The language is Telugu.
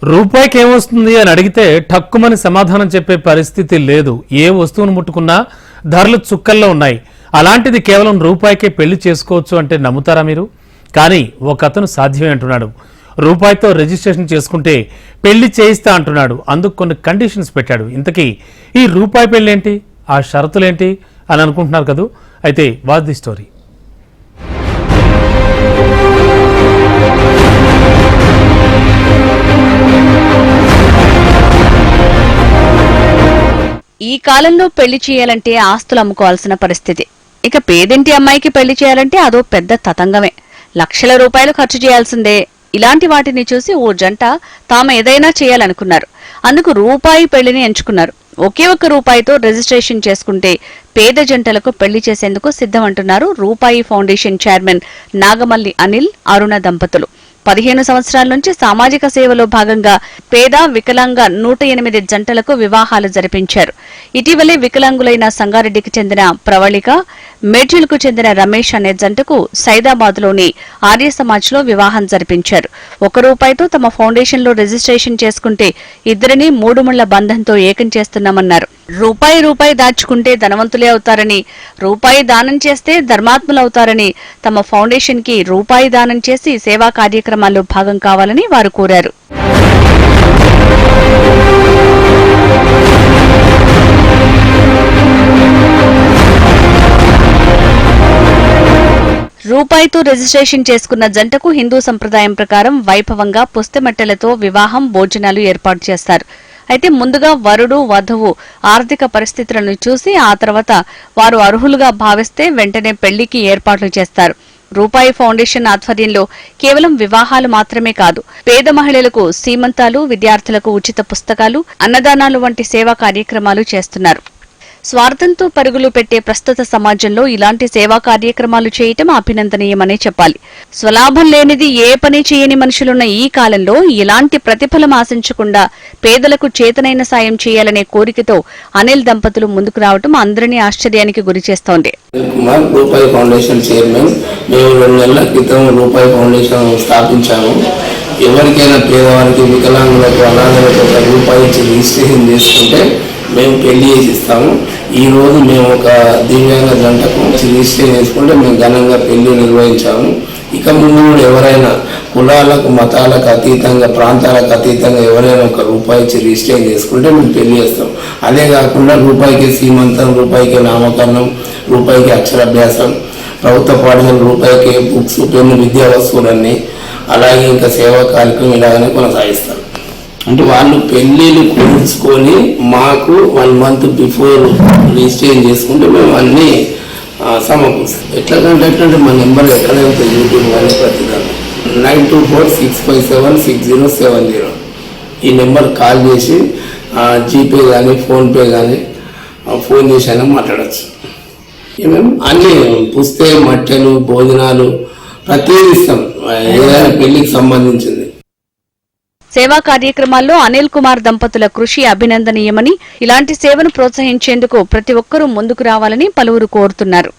రూపాయికి ఏమొస్తుంది అని అడిగితే ఠక్కుమని సమాధానం చెప్పే పరిస్థితి లేదు. ఏ వస్తువును ముట్టుకున్నా ధరలు చుక్కల్లో ఉన్నాయి. అలాంటిది కేవలం రూపాయికే పెళ్లి చేసుకోవచ్చు అంటే నమ్ముతారా మీరు? కానీ ఒక అతను సాధ్యమే అంటున్నాడు. రూపాయితో రిజిస్ట్రేషన్ చేసుకుంటే పెళ్లి చేయిస్తా అంటున్నాడు. అందుకు కొన్ని కండిషన్స్ పెట్టాడు. ఇంతకీ ఈ రూపాయి పెళ్ళేంటి, ఆ షరతులేంటి అని అనుకుంటున్నారు కదా? అయితే వాచ్ ది స్టోరీ. ఈ కాలంలో పెళ్లి చేయాలంటే ఆస్తులు అమ్ముకోవాల్సిన పరిస్థితి. ఇక పేదింటి అమ్మాయికి పెళ్లి చేయాలంటే అదో పెద్ద తతంగమే. లక్షల రూపాయలు ఖర్చు చేయాల్సిందే. ఇలాంటి వాటిని చూసి ఓ జంట తాము ఏదైనా చేయాలనుకున్నారు. అందుకు రూపాయి పెళ్లిని ఎంచుకున్నారు. ఒకే ఒక్క రూపాయితో రిజిస్ట్రేషన్ చేసుకుంటే పేద జంటలకు పెళ్లి చేసేందుకు సిద్ధమంటున్నారు రూపాయి ఫౌండేషన్ చైర్మన్ నాగమల్లి అనిల్, అరుణ దంపతులు. 15 సంవత్సరాల నుంచి సామాజిక సేవలో భాగంగా పేద వికలాంగ 108 జంటలకు వివాహాలు జరిపించారు. ఇటీవలే వికలాంగులైన సంగారెడ్డికి చెందిన ప్రవళిక, మేడ్చల్కు చెందిన రమేష్ అనే జంటకు సైదాబాద్లోని ఆర్య సమాజ్లో వివాహం జరిపించారు. 1 రూపాయితో తమ ఫౌండేషన్లో రిజిస్ట్రేషన్ చేసుకుంటే ఇద్దరిని 3 ముళ్ల బంధంతో ఏకం చేస్తున్నామన్నారు. రూపాయి దాచుకుంటే ధనవంతులే అవుతారని, రూపాయి దానం చేస్తే ధర్మాత్ములవుతారని తమ ఫౌండేషన్ కి రూపాయి దానం చేసి సేవా కార్యక్రమాల్లో భాగం కావాలని వారు కోరారు. రూపాయితో రిజిస్ట్రేషన్ చేసుకున్న జంటకు హిందూ సంప్రదాయం ప్రకారం వైభవంగా పుస్తమెట్టెలతో వివాహం, భోజనాలు ఏర్పాటు చేస్తారు. అయితే ముందుగా వరుడు, వధువు ఆర్థిక పరిస్థితులను చూసి ఆ తర్వాత వారు అర్హులుగా భావిస్తే వెంటనే పెళ్లికి ఏర్పాట్లు చేస్తారు. రూపాయి ఫౌండేషన్ ఆధ్వర్యంలో కేవలం వివాహాలు మాత్రమే కాదు, పేద మహిళలకు సీమంతాలు, విద్యార్థులకు ఉచిత పుస్తకాలు, అన్నదానాలు వంటి సేవా కార్యక్రమాలు చేస్తున్నారు. స్వార్థంతో పరుగులు పెట్టే ప్రస్తుత సమాజంలో ఇలాంటి సేవా కార్యక్రమాలు చేయటం అభినందనీయమనే చెప్పాలి. స్వలాభం లేనిది ఏ పని చేయని మనుషులున్న ఈ కాలంలో ఇలాంటి ప్రతిఫలం ఆశించకుండా పేదలకు చేతనైన సాయం చేయాలనే కోరికతో అనిల్ దంపతులు ముందుకు రావటం అందరినీ ఆశ్చర్యానికి గురిచేస్తోంది. రూపాయి ఫౌండేషన్ చైర్మన్. మేము 2 నెలల క్రితం రూపాయి ఫౌండేషన్ స్థాపించాము. ఎవరికైనా పేదవారికి, వికలాంగులకు, అనాథలకు రూపాయి ఇచ్చి రిజిస్ట్రేషన్ చేసుకుంటే మేము పెళ్లి చేసి ఇస్తాము. ఈరోజు మేము ఒక దివ్యాంగ జంటకు రిజిస్ట్రేషన్ చేసుకుంటే మేము ఘనంగా పెళ్లి నిర్వహించాము. ఇక ముందు కూడా ఎవరైనా కులాలకు, మతాలకు అతీతంగా, ప్రాంతాలకు అతీతంగా ఎవరైనా ఒక రూపాయి ఇచ్చి రిజిస్ట్రేషన్ చేసుకుంటే మేము పెళ్లి చేస్తాం. అదే కాకుండా రూపాయికి సీమంతం, రూపాయికి నామకరణం, రూపాయికి అక్షరాభ్యాసం, ప్రభుత్వ పాఠశాల రూపాయికి బుక్స్, పెన్ను, విద్యా వస్తువులన్నీ, అలాగే ఇంకా సేవా కార్యక్రమం ఇలాగనే కొనసాగిస్తాం. అంటే వాళ్ళు పెళ్ళిళ్ళు కూర్చుకొని మాకు 1 month బిఫోర్ రిజిస్ట్రేషన్ చేసుకుంటే మేము అన్నీ సమకూరుస్తాం. ఎట్లంటే మా నెంబర్ ఎక్కడే ఉంటుంది, యూట్యూబ్ కానీ ప్రతిదాన్ని 9246576070 ఈ నెంబర్ కాల్ చేసి జీపే కానీ, ఫోన్పే కానీ ఫోన్ చేసి అయినా మాట్లాడచ్చు. మేము అన్నీ పుస్తకం, మట్టెలు, భోజనాలు ప్రతిదీ ఇస్తాం, ఏదైనా పెళ్లికి సంబంధించింది. సేవా కార్యక్రమాల్లో అనిల్ కుమార్ దంపతుల కృషి అభినందనీయమని, ఇలాంటి సేవను ప్రోత్సహించేందుకు ప్రతి ఒక్కరూ ముందుకు రావాలని పలువురు కోరుతున్నారు.